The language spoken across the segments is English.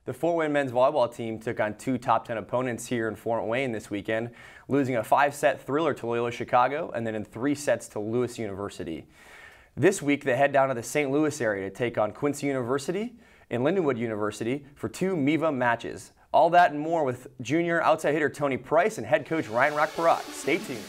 The Fort Wayne men's volleyball team took on two top 10 opponents here in Fort Wayne this weekend, losing a 5-set thriller to Loyola Chicago and then in 3 sets to Lewis University. This week they head down to the St. Louis area to take on Quincy University and Lindenwood University for 2 MIVA matches. All that and more with junior outside hitter Tony Price and head coach Ryan Rock-Parat. Stay tuned.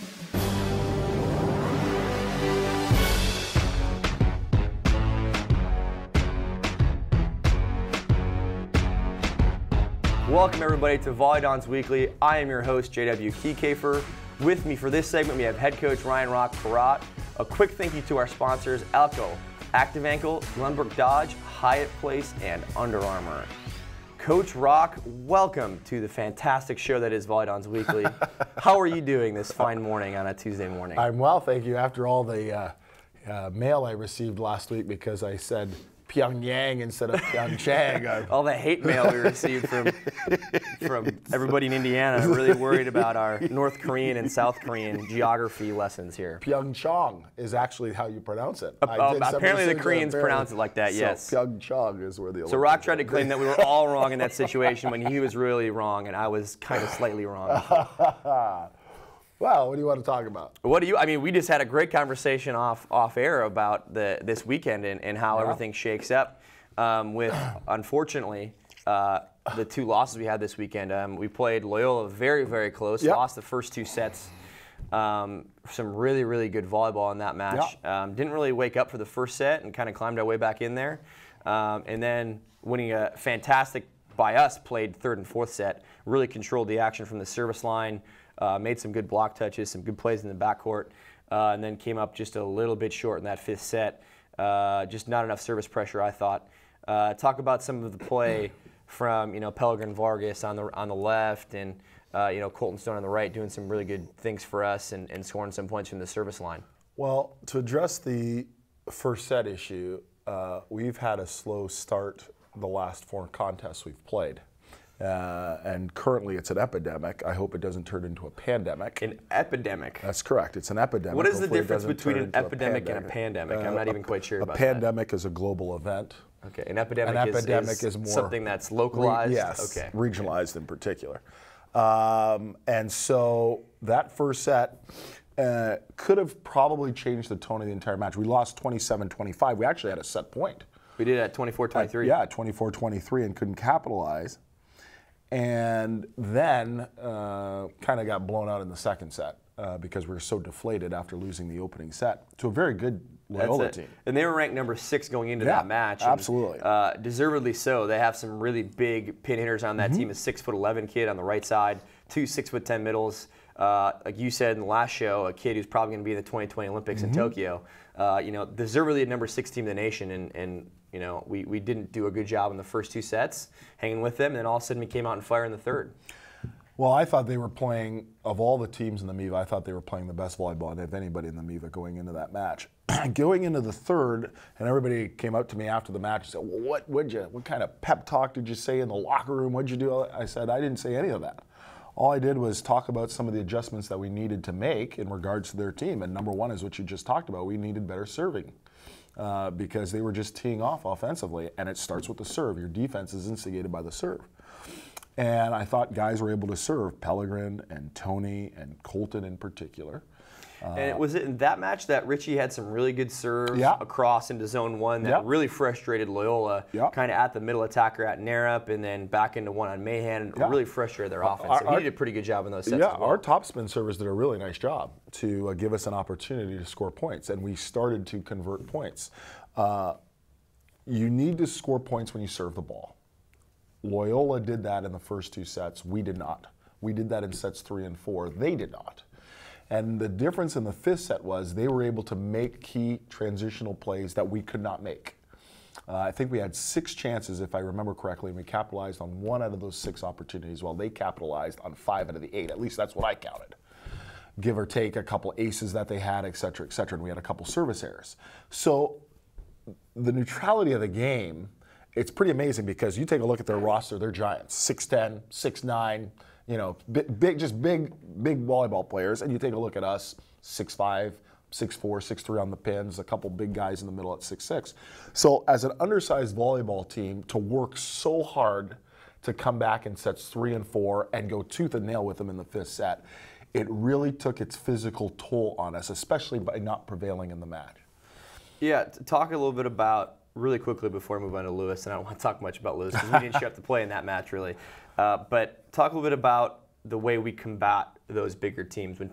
Welcome everybody to VolleyDons Weekly. I am your host, JW Keykafer. With me for this segment, we have head coach Ryan Rock-Parat. A quick thank you to our sponsors, Alco, Active Ankle, Glenbrook Dodge, Hyatt Place, and Under Armour. Coach Rock, welcome to the fantastic show that is VolleyDons Weekly. How are you doing this fine morning on a Tuesday morning? I'm well, thank you. After all the mail I received last week because I said Pyongyang instead of Pyeongchang. All the hate mail we received from everybody in Indiana. I'm really worried about our North Korean and South Korean geography lessons here. Pyeongchang is actually how you pronounce it. Apparently the Koreans pronounce it like that, yes. So Pyeongchang is where the Olympics So Rock tried to claim that we were all wrong in that situation when he was really wrong and I was kind of slightly wrong. Well, what do you want to talk about? I mean, we just had a great conversation off air about this weekend and how everything shakes up with, unfortunately, the 2 losses we had this weekend. We played Loyola very, very close, lost the first 2 sets. Some really, really good volleyball in that match. Didn't really wake up for the first set and kind of climbed our way back in there. And then winning a fantastic, by us, played 3rd and 4th set, really controlled the action from the service line. Made some good block touches, some good plays in the backcourt, and then came up just a little bit short in that 5th set. Just not enough service pressure, I thought. Talk about some of the play from Pellegrin Vargas on the left, and Colton Stone on the right, doing some really good things for us and scoring some points from the service line. Well, to address the first set issue, we've had a slow start the last 4 contests we've played. And currently it's an epidemic. I hope it doesn't turn into a pandemic. An epidemic? That's correct. It's an epidemic. What is the difference between an epidemic and a pandemic? I'm not even quite sure about that. A pandemic is a global event. Okay, an epidemic is more something that's localized? Yes, okay. Regionalized in particular. And so that first set could have probably changed the tone of the entire match. We lost 27-25. We actually had a set point. We did at 24-23. Yeah, 24-23 and couldn't capitalize. And then kind of got blown out in the second set because we were so deflated after losing the opening set to a very good Loyola team. And they were ranked number 6 going into that match. Absolutely. And, deservedly so. They have some really big pin hitters on that team. A 6'11" kid on the right side, 2 6'10" middles. Like you said in the last show, a kid who's probably going to be in the 2020 Olympics in Tokyo. Deservedly a number 6 team in the nation, and we didn't do a good job in the first 2 sets, hanging with them, and then all of a sudden we came out and fire in the third. Well, I thought they were playing, of all the teams in the MIVA, I thought they were playing the best volleyball of anybody in the MIVA going into that match. Going into the third, and everybody came up to me after the match and said, well, what kind of pep talk did you say in the locker room? What'd you do? I said, I didn't say any of that. All I did was talk about some of the adjustments that we needed to make in regards to their team. And number 1 is what you just talked about. We needed better serving. Because they were just teeing off offensively, and it starts with the serve. Your defense is instigated by the serve. And I thought guys were able to serve, Pellegrin and Tony and Colton in particular. And was it in that match that Richie had some really good serves across into zone 1 that really frustrated Loyola, kind of at the middle attacker at Narup and then back into 1 on Mahan, and really frustrated their offense. And he did a pretty good job in those sets as well. Our topspin servers did a really nice job to give us an opportunity to score points, and we started to convert points. You need to score points when you serve the ball. Loyola did that in the first 2 sets. We did not. We did that in sets 3 and 4. They did not. And the difference in the 5th set was they were able to make key transitional plays that we could not make. I think we had 6 chances, if I remember correctly, and we capitalized on 1 out of those 6 opportunities, while they capitalized on 5 out of the 8. At least that's what I counted. Give or take a couple aces that they had, et cetera, and we had a couple service errors. So the neutrality of the game, it's pretty amazing because you take a look at their roster, they're giants, 6'10", 6'9", big volleyball players, and you take a look at us, 6'5", 6'4", 6'3" on the pins, a couple big guys in the middle at 6'6". So as an undersized volleyball team, to work so hard to come back in sets 3 and 4 and go tooth and nail with them in the 5th set. It really took its physical toll on us, especially by not prevailing in the match. Yeah, talk a little bit about, really quickly before we move on to Lewis, and I don't want to talk much about Lewis because we didn't show up to play in that match really, but talk a little bit about the way we combat those bigger teams. When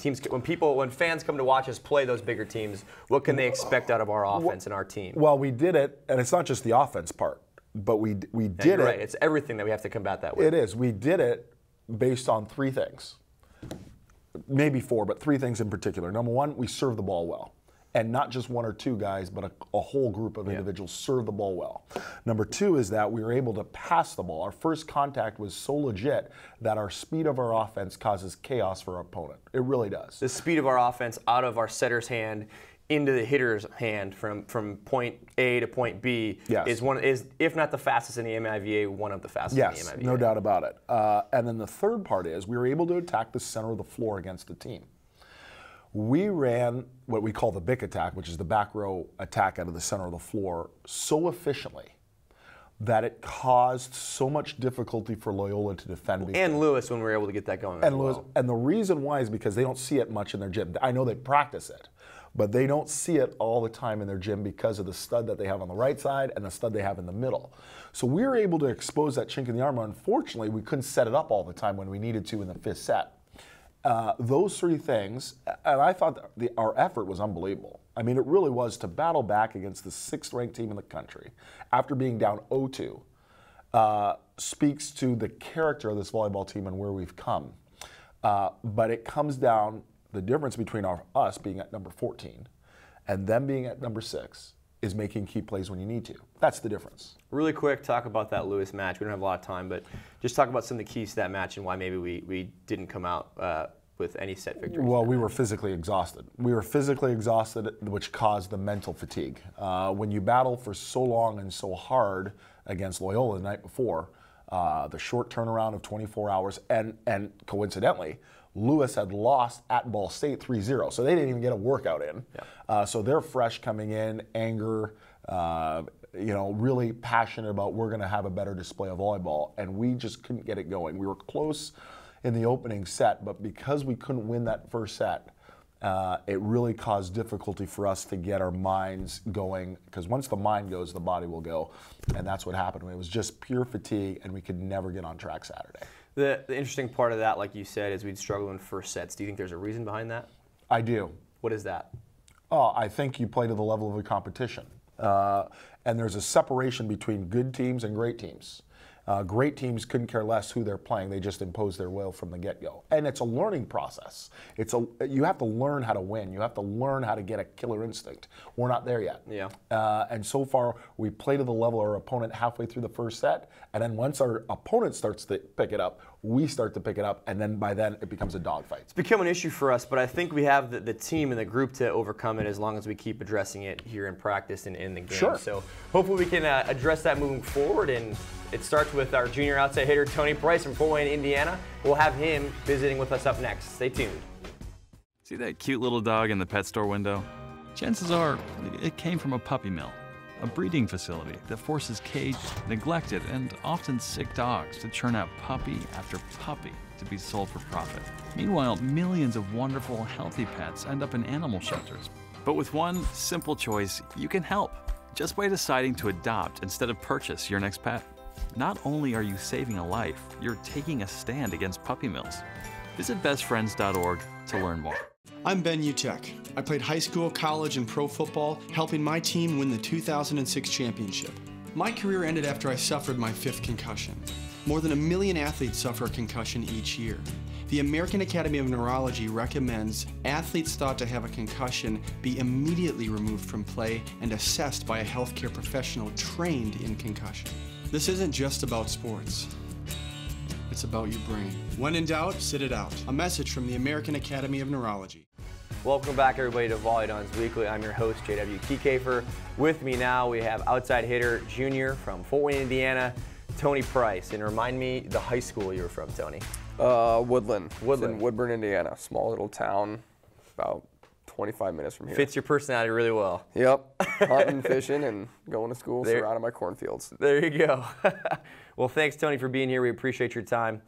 fans come to watch us play those bigger teams, what can they expect out of our offense and our team? Well, we did it, and it's not just the offense part, but we did it. Right, it's everything that we have to combat that with. It is. We did it based on 3 things. Maybe 4, but 3 things in particular. Number 1, we serve the ball well. And not just 1 or 2 guys, but a whole group of individuals serve the ball well. Number 2 is that we were able to pass the ball. Our first contact was so legit that our speed of our offense causes chaos for our opponent. It really does. The speed of our offense out of our setter's hand into the hitter's hand from point A to point B is if not the fastest in the MIVA, one of the fastest in the MIVA. Yes, no doubt about it. And then the third part is we were able to attack the center of the floor against the team. We ran what we call the BIC attack, which is the back row attack out of the center of the floor, so efficiently that it caused so much difficulty for Loyola to defend. And Lewis, when we were able to get that going. And Lewis, and the reason why is because they don't see it much in their gym. I know they practice it, but they don't see it all the time in their gym because of the stud that they have on the right side and the stud they have in the middle. So we were able to expose that chink in the armor. Unfortunately, we couldn't set it up all the time when we needed to in the 5th set. Those 3 things, and I thought our effort was unbelievable. I mean, it really was to battle back against the 6th ranked team in the country after being down 0-2, speaks to the character of this volleyball team and where we've come. But it comes down, the difference between us being at number 14 and them being at number 6 is making key plays when you need to. That's the difference. Really quick, talk about that Lewis match. We don't have a lot of time, but just talk about some of the keys to that match and why maybe we didn't come out with any set victories. Well, we were physically exhausted. We were physically exhausted, which caused the mental fatigue. When you battle for so long and so hard against Loyola the night before, the short turnaround of 24 hours, and coincidentally, Lewis had lost at Ball State 3-0, so they didn't even get a workout in. Yeah. So they're fresh coming in, anger, really passionate about we're going to have a better display of volleyball, and we just couldn't get it going. We were close in the opening set, but because we couldn't win that first set, it really caused difficulty for us to get our minds going, because once the mind goes, the body will go, and that's what happened. It was just pure fatigue, and we could never get on track Saturday. The interesting part of that, like you said, is we'd struggle in first sets. Do you think there's a reason behind that? I do. What is that? Oh, I think you play to the level of the competition. And there's a separation between good teams and great teams. Great teams couldn't care less who they're playing. They just impose their will from the get-go. And it's a learning process. You have to learn how to win. You have to learn how to get a killer instinct. We're not there yet. Yeah. And so far, we play to the level of our opponent halfway through the first set. And then once our opponent starts to pick it up, we start to pick it up. And then by then, it becomes a dogfight. It's become an issue for us, but I think we have the team and the group to overcome it as long as we keep addressing it here in practice and in the game. Sure. So hopefully we can address that moving forward. And it starts with our junior outside hitter, Tony Price from Fort Wayne, Indiana. We'll have him visiting with us up next. Stay tuned. See that cute little dog in the pet store window? Chances are it came from a puppy mill, a breeding facility that forces caged, neglected, and often sick dogs to churn out puppy after puppy to be sold for profit. Meanwhile, millions of wonderful, healthy pets end up in animal shelters. But with one simple choice, you can help, just by deciding to adopt instead of purchase your next pet. Not only are you saving a life, you're taking a stand against puppy mills. Visit bestfriends.org to learn more. I'm Ben Utek. I played high school, college, and pro football, helping my team win the 2006 championship. My career ended after I suffered my 5th concussion. More than 1 million athletes suffer a concussion each year. The American Academy of Neurology recommends athletes thought to have a concussion be immediately removed from play and assessed by a healthcare professional trained in concussion. This isn't just about sports. It's about your brain. When in doubt, sit it out. A message from the American Academy of Neurology. Welcome back, everybody, to VolleyDons Weekly. I'm your host, J.W. Kiekefer. With me now, we have outside hitter junior from Fort Wayne, Indiana, Tony Price. And remind me the high school you were from, Tony. Woodland. It's in Woodburn, Indiana. Small little town, about 25 minutes from here. Fits your personality really well. Yep, hunting, fishing, and going to school, surrounded by cornfields. There you go. Well, thanks, Tony, for being here. We appreciate your time.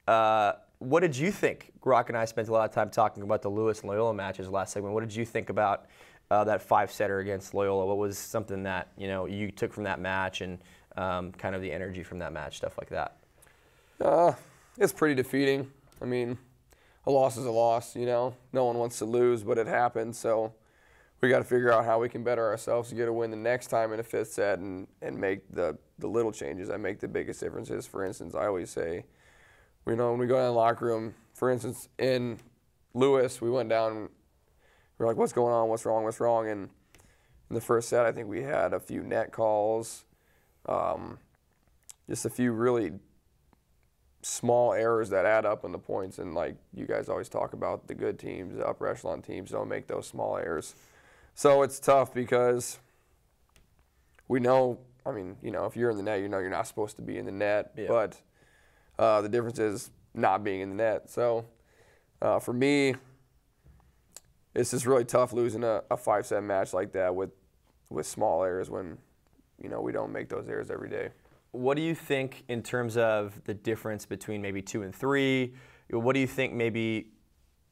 What did you think? Brock and I spent a lot of time talking about the Lewis and Loyola matches last segment. What did you think about that 5-setter against Loyola? What was something that you took from that match and kind of the energy from that match, stuff like that? It's pretty defeating. I mean, a loss is a loss, No one wants to lose, but it happened. So we got to figure out how we can better ourselves to get a win the next time in a 5th set and make the little changes that make the biggest differences. For instance, I always say, when we go down the locker room, for instance, in Lewis, we went down, we're like, what's going on, what's wrong? And in the first set, I think we had a few net calls, just a few really small errors that add up in the points. And like you guys always talk about, the good teams, the upper echelon teams don't make those small errors. So it's tough because we know, if you're in the net, you're not supposed to be in the net. Yeah. But the difference is not being in the net. So for me, it's just really tough losing a 5-set match like that with small errors when we don't make those errors every day. What do you think in terms of the difference between maybe 2 and 3? What do you think maybe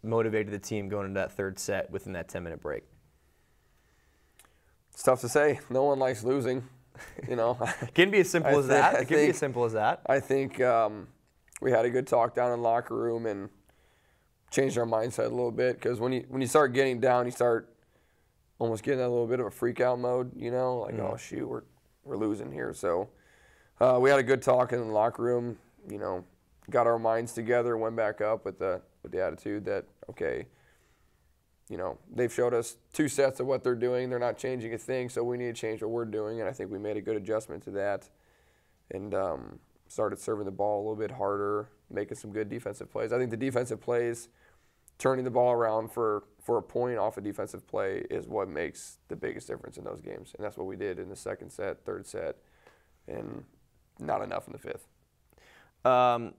motivated the team going into that 3rd set within that 10-minute break? It's tough to say. No one likes losing. It can be as simple as that. It can be as simple as that. I think we had a good talk down in the locker room and changed our mindset a little bit, because when you start getting down, you start almost getting a little bit of a freak out mode, oh shoot, we're losing here. So we had a good talk in the locker room, got our minds together, went back up with the attitude that, okay, they've showed us 2 sets of what they're doing. They're not changing a thing, so we need to change what we're doing. And I think we made a good adjustment to that and started serving the ball a little bit harder, making some good defensive plays. I think the defensive plays, turning the ball around for a point off a defensive play is what makes the biggest difference in those games. And that's what we did in the 2nd set, 3rd set, and not enough in the 5th.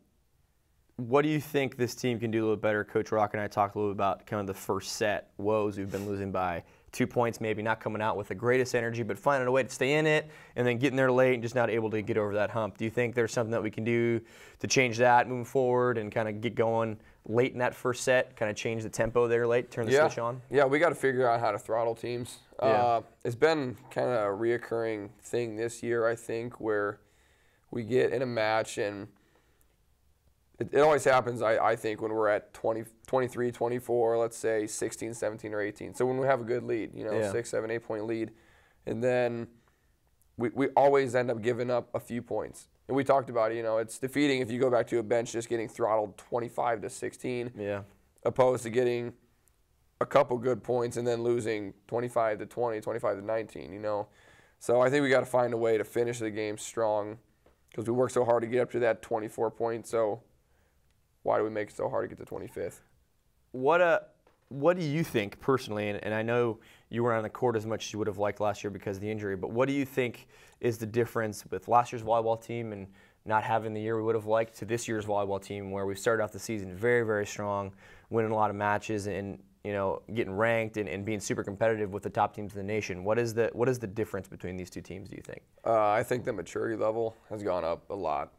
What do you think this team can do a little better? Coach Rock and I talked a little bit about kind of the 1st set woes. We've been losing by 2 points, maybe not coming out with the greatest energy, but finding a way to stay in it and then getting there late and just not able to get over that hump. Do you think there's something that we can do to change that moving forward and kind of get going late in that 1st set, kind of change the tempo there late, turn the switch on? Yeah, we got to figure out how to throttle teams. Yeah. It's been kind of a reoccurring thing this year, I think, where we get in a match and it always happens, I think, when we're at 20, 23, 24, let's say 16, 17, or 18. So when we have a good lead, 6, 7, 8 point lead, and then we always end up giving up a few points. And we talked about it, it's defeating if you go back to a bench just getting throttled 25 to 16, opposed to getting a couple good points and then losing 25 to 20, 25 to 19, So I think we got to find a way to finish the game strong because we work so hard to get up to that 24 point. So why do we make it so hard to get to 25th? What do you think personally, and I know you weren't on the court as much as you would have liked last year because of the injury, but what do you think is the difference with last year's volleyball team and not having the year we would have liked to this year's volleyball team where we started off the season very, very strong, winning a lot of matches and getting ranked and being super competitive with the top teams in the nation? What is the difference between these 2 teams, do you think? I think the maturity level has gone up a lot.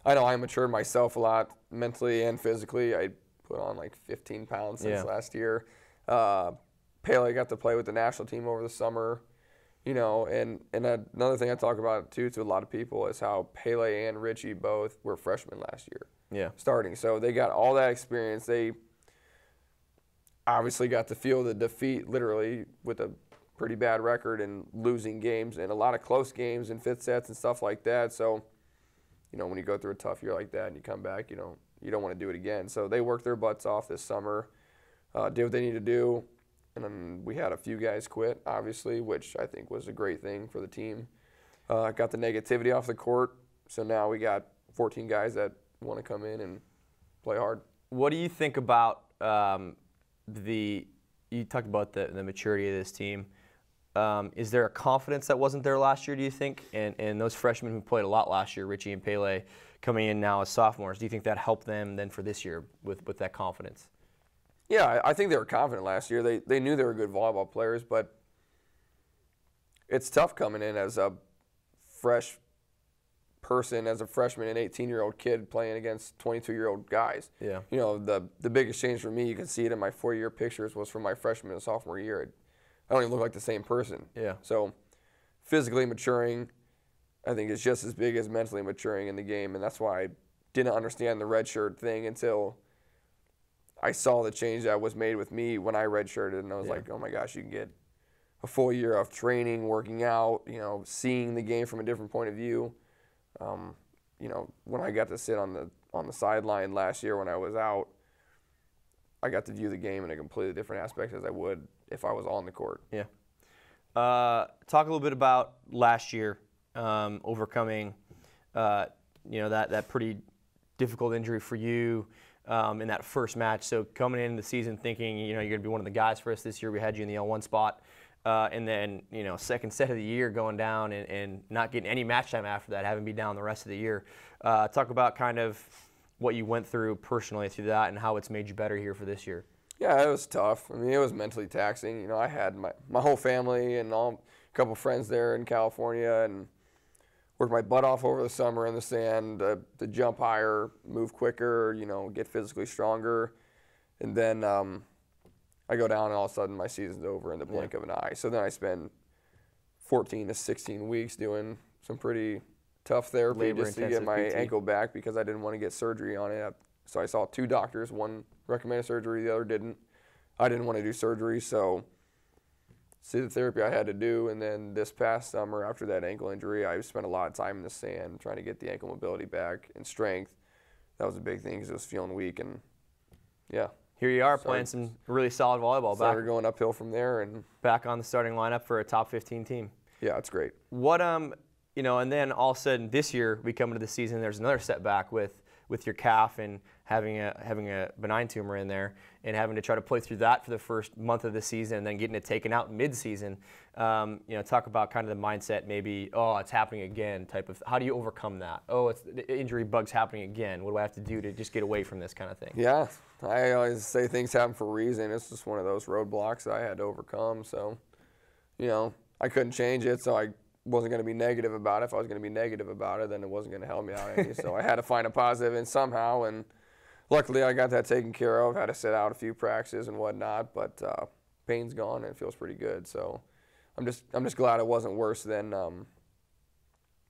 I know I matured myself a lot mentally and physically. I put on like 15 pounds since last year. Pele got to play with the national team over the summer, and another thing I talk about too to a lot of people is how Pele and Richie both were freshmen last year, starting. So they got all that experience. They obviously got to feel the defeat literally with a pretty bad record and losing games and a lot of close games and 5th sets and stuff like that. So when you go through a tough year like that and you come back, you don't want to do it again. So they worked their butts off this summer, did what they need to do, and then we had a few guys quit, obviously, which I think was a great thing for the team. Got the negativity off the court, so now we got 14 guys that want to come in and play hard. What do you think about you talked about the maturity of this team. Is there a confidence that wasn't there last year, do you think? And those freshmen who played a lot last year, Richie and Pele, coming in now as sophomores, do you think that helped them then for this year with that confidence? Yeah, I think they were confident last year. They knew they were good volleyball players, but it's tough coming in as a fresh person, as a freshman and 18-year-old kid playing against 22-year-old guys. Yeah. You know, the biggest change for me, you can see it in my 4-year pictures, was from my freshman and sophomore year. I don't even look like the same person. Yeah. So physically maturing, I think, is just as big as mentally maturing in the game, and that's why I didn't understand the redshirt thing until I saw the change that was made with me when I redshirted, and I was like, oh my gosh, you can get a full year of training, working out, you know, seeing the game from a different point of view. You know, when I got to sit on the sideline last year when I was out, I got to view the game in a completely different aspect as I would if I was on the court. Yeah. Talk a little bit about last year, overcoming, you know, that pretty difficult injury for you in that first match. So coming into the season thinking, you know, you're going to be one of the guys for us this year. We had you in the L1 spot. And then, you know, second set of the year going down and not getting any match time after that, having to be down the rest of the year. Talk about kind of what you went through personally through that and how it's made you better here for this year. Yeah, it was tough. I mean, it was mentally taxing. You know, I had my whole family and a couple friends there in California, and worked my butt off over the summer in the sand to jump higher, move quicker, you know, get physically stronger. And then I go down and all of a sudden my season's over in the blink of an eye. So then I spend 14 to 16 weeks doing some pretty tough therapy just to get my ankle back because I didn't want to get surgery on it. So I saw 2 doctors. One recommended surgery, the other didn't. I didn't want to do surgery, so see the therapy I had to do. And then this past summer, after that ankle injury, I spent a lot of time in the sand trying to get the ankle mobility back and strength. That was a big thing because I was feeling weak, and yeah. Here you are playing some really solid volleyball. Started going uphill from there, and back on the starting lineup for a top 15 team. Yeah, it's great. What you know, and then all of a sudden this year we come into the season. There's another setback with your calf and having a benign tumor in there, and having to try to play through that for the first month of the season, and then getting it taken out mid-season. You know, talk about kind of the mindset, maybe, oh, it's happening again type of. How do you overcome that? Oh, it's the injury bug's happening again. What do I have to do to just get away from this kind of thing? Yeah, I always say things happen for a reason. It's just one of those roadblocks that I had to overcome. So, you know, I couldn't change it, so I wasn't going to be negative about it. If I was going to be negative about it, then it wasn't going to help me out any. So I had to find a positive in somehow, and luckily I got that taken care of. Had to sit out a few practices and whatnot, but pain's gone and it feels pretty good. So I'm just glad it wasn't worse than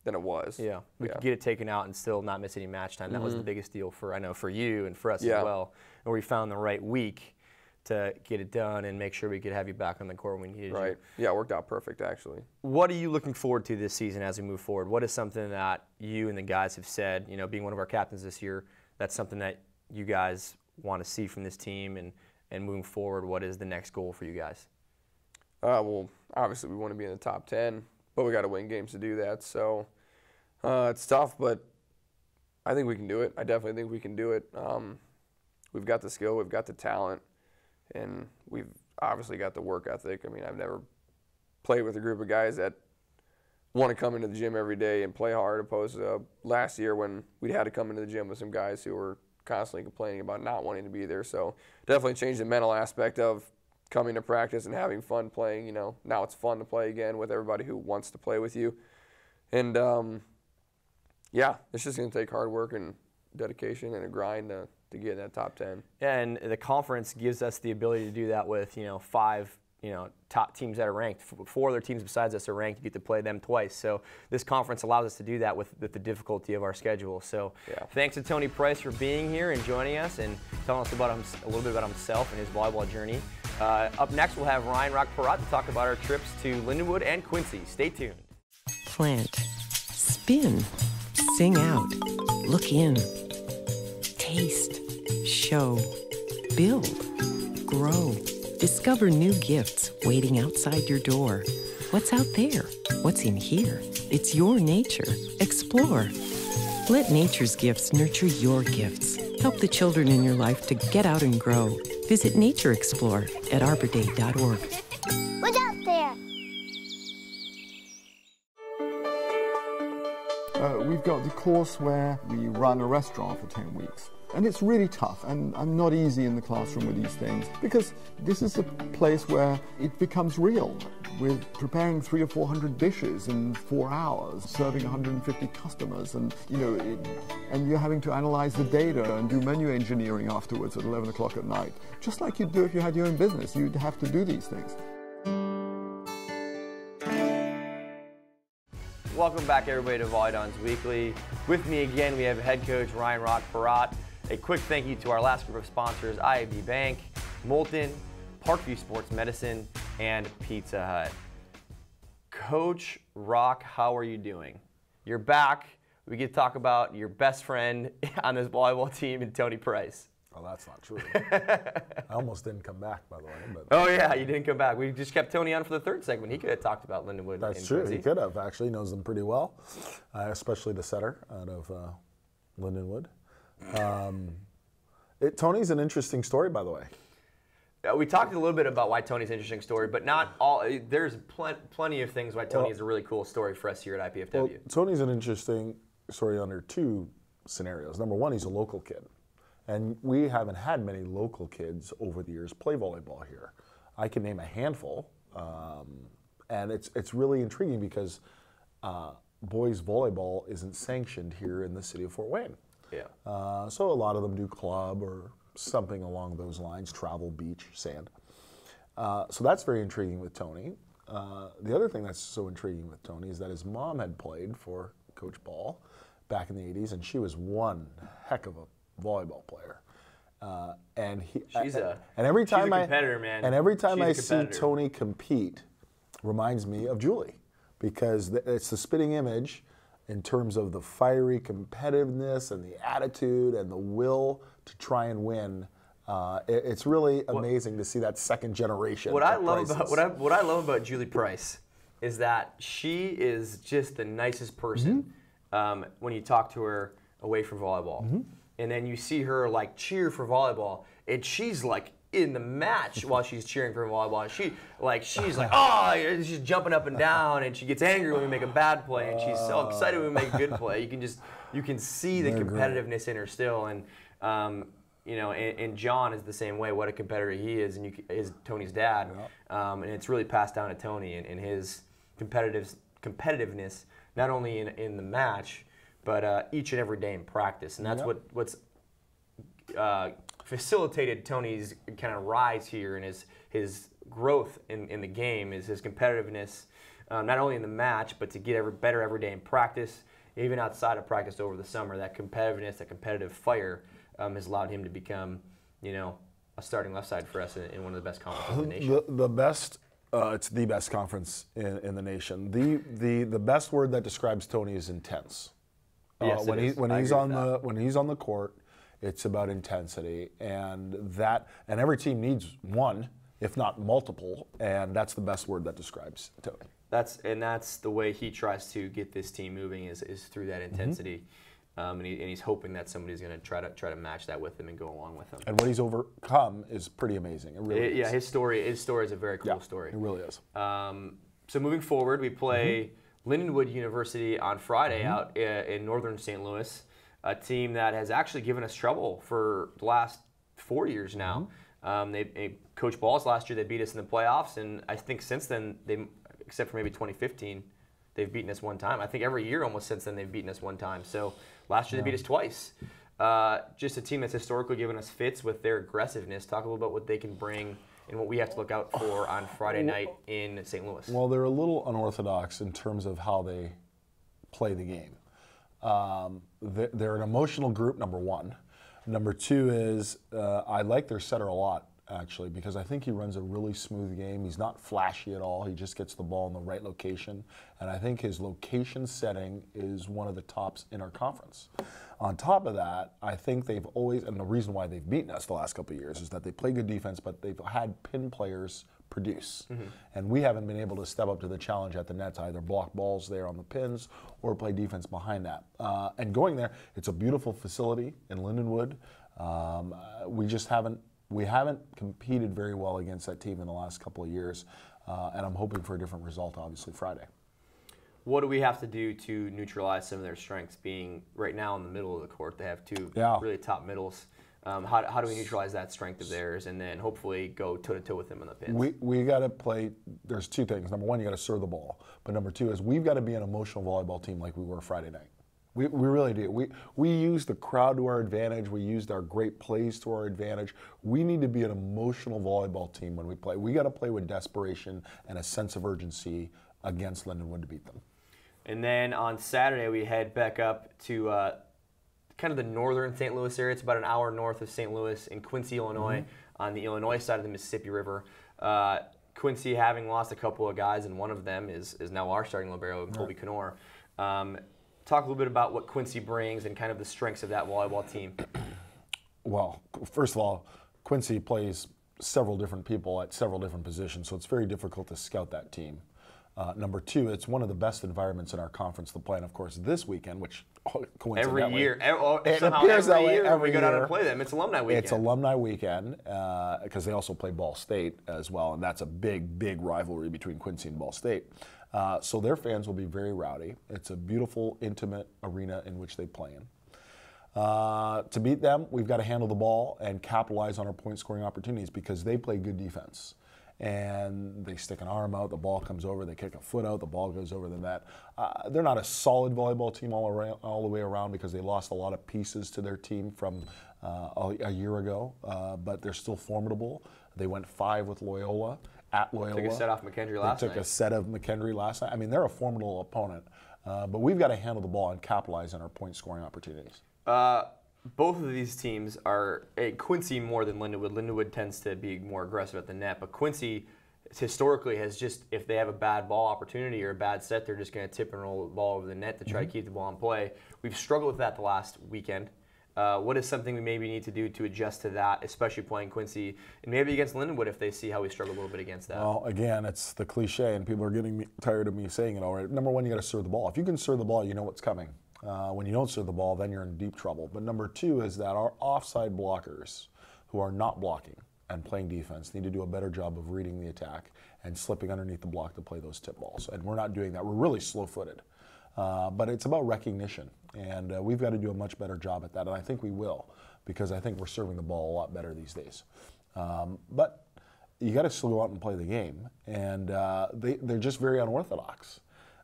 it was. Yeah, we could get it taken out and still not miss any match time. That was the biggest deal for you and for us as well. And we found the right week to get it done and make sure we could have you back on the court when we needed you. Right. Yeah, it worked out perfect actually. What are you looking forward to this season as we move forward? What is something that you and the guys have said, you know, being one of our captains this year, that's something that you guys want to see from this team, and moving forward, what is the next goal for you guys? Well, obviously we want to be in the top 10, but we got to win games to do that. So it's tough, but I think we can do it. I definitely think we can do it. We've got the skill, we've got the talent, and we've obviously got the work ethic. I mean, I've never played with a group of guys that want to come into the gym every day and play hard, opposed to last year when we had to come into the gym with some guys who were constantly complaining about not wanting to be there. So definitely changed the mental aspect of coming to practice and having fun playing. You know, now it's fun to play again with everybody who wants to play with you. And yeah, it's just going to take hard work and dedication and a grind to get in that top 10. And the conference gives us the ability to do that with, you know, 5, you know, top teams that are ranked. 4 other teams besides us are ranked. You get to play them twice. So this conference allows us to do that with the difficulty of our schedule. So thanks to Tony Price for being here and joining us and telling us about a little bit about himself and his volleyball journey. Up next, we'll have Ryan Rock-Parat to talk about our trips to Lindenwood and Quincy. Stay tuned. Plant. Spin. Sing out. Look in. Taste. Show. Build. Grow. Discover new gifts waiting outside your door. What's out there? What's in here? It's your nature. Explore. Let nature's gifts nurture your gifts. Help the children in your life to get out and grow. Visit Nature Explore at arborday.org. What's out there? We've got the course where we run a restaurant for 10 weeks. And it's really tough, and I'm not easy in the classroom with these things, because this is a place where it becomes real. We're preparing 300 or 400 dishes in 4 hours, serving 150 customers, and and you're having to analyze the data and do menu engineering afterwards at 11 o'clock at night. Just like you'd do if you had your own business, you'd have to do these things. Welcome back, everybody, to VolleyDons Weekly. With me again, we have head coach Ryan Rock-Parat. A quick thank you to our last group of sponsors, IAB Bank, Molten, Parkview Sports Medicine, and Pizza Hut. Coach Rock, how are you doing? You're back. We get to talk about your best friend on this volleyball team, and Tony Price. Oh, that's not true. I almost didn't come back, by the way. But oh, yeah, you didn't come back. We just kept Tony on for the third segment. He could have talked about Lindenwood. That's true. He could have, actually. He knows them pretty well, especially the setter out of Lindenwood. Tony's an interesting story, by the way. We talked a little bit about why Tony's an interesting story, but not all. There's plenty of things why Tony is a really cool story for us here at IPFW. Well, Tony's an interesting story under two scenarios. Number one, he's a local kid. And we haven't had many local kids over the years play volleyball here. I can name a handful, and it's really intriguing because boys volleyball isn't sanctioned here in the city of Fort Wayne. Yeah. So a lot of them do club or something along those lines, travel, beach, sand. So that's very intriguing with Tony. The other thing that's so intriguing with Tony is that his mom had played for Coach Ball back in the 80s, and she was one heck of a volleyball player, and every time she's a competitor, man. And every time I see Tony compete, reminds me of Julie, because it's the spitting image in terms of the fiery competitiveness and the attitude and the will to try and win. It's really amazing to see that second generation. What I love about Julie Price is that she is just the nicest person when you talk to her away from volleyball. And then you see her like cheer for volleyball, and she's like in the match while she's cheering for volleyball. She's like, oh, she's jumping up and down, and she gets angry when we make a bad play, and she's so excited when we make a good play. You can see the competitiveness in her still, and and John is the same way. What a competitor he is, and is Tony's dad, and it's really passed down to Tony and his competitiveness, not only in the match, but each and every day in practice. And that's what's facilitated Tony's kind of rise here and his growth in the game is his competitiveness, not only in the match, but to get better every day in practice, even outside of practice over the summer. That competitiveness, that competitive fire has allowed him to become, a starting left side for us in one of the best conferences in the nation. The best. It's the best conference in the nation. The best word that describes Tony is intense. Yes, when he's on the court, it's about intensity, and every team needs one, if not multiple, and that's the best word that describes Tony. That's the way he tries to get this team moving is through that intensity, and he's hoping that somebody's going to try to match that with him and go along with him. And what he's overcome is pretty amazing. It really is. Yeah, his story is a very cool story. It really is. So moving forward, we play Lindenwood University on Friday out in northern St. Louis, a team that has actually given us trouble for the last 4 years now. Coach Balls last year, they beat us in the playoffs, and I think since then, except for maybe 2015, they've beaten us one time. I think every year almost since then they've beaten us one time. So last year they beat us twice. Just a team that's historically given us fits with their aggressiveness. Talk a little about what they can bring and what we have to look out for on Friday night in St. Louis. Well, they're a little unorthodox in terms of how they play the game. They're an emotional group, number one. Number two is I like their setter a lot, actually, because I think he runs a really smooth game. He's not flashy at all. He just gets the ball in the right location. And I think his location setting is one of the tops in our conference. On top of that, I think they've always, and the reason why they've beaten us the last couple of years is that they play good defense, but they've had pin players produce. And we haven't been able to step up to the challenge at the net to either block balls there on the pins or play defense behind that. And going there, it's a beautiful facility in Lindenwood. We haven't competed very well against that team in the last couple of years, and I'm hoping for a different result, obviously, Friday. what do we have to do to neutralize some of their strengths? Being right now in the middle of the court, they have two really top middles. How do we neutralize that strength of theirs, and then hopefully go toe-to-toe with them on the pins? We got to play. There's two things. Number one, you got to serve the ball. But number two is we've got to be an emotional volleyball team like we were Friday night. We really do. We use the crowd to our advantage. We used our great plays to our advantage. We need to be an emotional volleyball team when we play. We got to play with desperation and a sense of urgency against Lindenwood to beat them. And then on Saturday, we head back up to kind of the northern St. Louis area. It's about an hour north of St. Louis in Quincy, Illinois, on the Illinois side of the Mississippi River. Quincy having lost a couple of guys, and one of them is now our starting libero, Colby Knorr. Talk a little bit about what Quincy brings and kind of the strengths of that volleyball team. Well, first of all, Quincy plays several different people at several different positions, so it's very difficult to scout that team. Number two, it's one of the best environments in our conference to play, and of course this weekend, which coincidentally every year, it appears that way every we go down and play them. It's alumni weekend. It's alumni weekend because they also play Ball State as well, and that's a big rivalry between Quincy and Ball State. So their fans will be very rowdy. It's a beautiful, intimate arena in which they play in. To beat them, we've got to handle the ball and capitalize on our point-scoring opportunities because they play good defense. And they stick an arm out, the ball comes over, they kick a foot out, the ball goes over the net. They're not a solid volleyball team all the way around because they lost a lot of pieces to their team from a year ago, but they're still formidable. They went 5 with Loyola, at Loyola. Took a set off McKendree last night. They took a set of McKendree last night. I mean, they're a formidable opponent, but we've got to handle the ball and capitalize on our point-scoring opportunities. Both of these teams are Quincy more than Lindenwood. Lindenwood tends to be more aggressive at the net, but Quincy historically has just, if they have a bad ball opportunity or a bad set, they're just going to tip and roll the ball over the net to try to keep the ball in play. We've struggled with that the last weekend. What is something we maybe need to do to adjust to that, especially playing Quincy and maybe against Lindenwood if they see how we struggle a little bit against that? Well, again, it's the cliche, and people are getting tired of me saying it already. Number one, you got to serve the ball. If you can serve the ball, you know what's coming. When you don't serve the ball, then you're in deep trouble. But number two is that our offside blockers who are not blocking and playing defense need to do a better job of reading the attack and slipping underneath the block to play those tip balls. And we're not doing that. We're really slow-footed. But it's about recognition, and we've got to do a much better job at that, and I think we will because I think we're serving the ball a lot better these days. But you got to still go out and play the game, and they're just very unorthodox.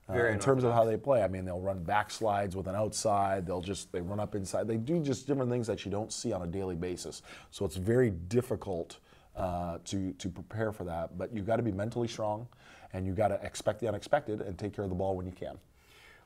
In terms of how they play. I mean, they'll run backslides with an outside. They run up inside. They do just different things that you don't see on a daily basis. So it's very difficult to prepare for that. But you've got to be mentally strong, and you've got to expect the unexpected and take care of the ball when you can.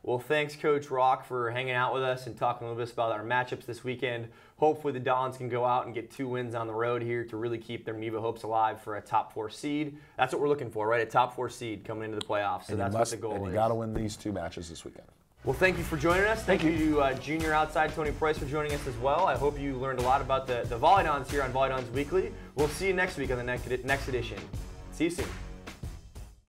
Well, thanks, Coach Rock, for hanging out with us and talking a little bit about our matchups this weekend. Hopefully the Dons can go out and get 2 wins on the road here to really keep their MIVA hopes alive for a top 4 seed. That's what we're looking for, right? A top 4 seed coming into the playoffs. So that's what the goal is. And you got to win these 2 matches this weekend. Well, thank you for joining us. Thank you to junior outside Tony Price for joining us as well. I hope you learned a lot about the VolleyDons here on VolleyDons Weekly. We'll see you next week on the next edition. See you soon.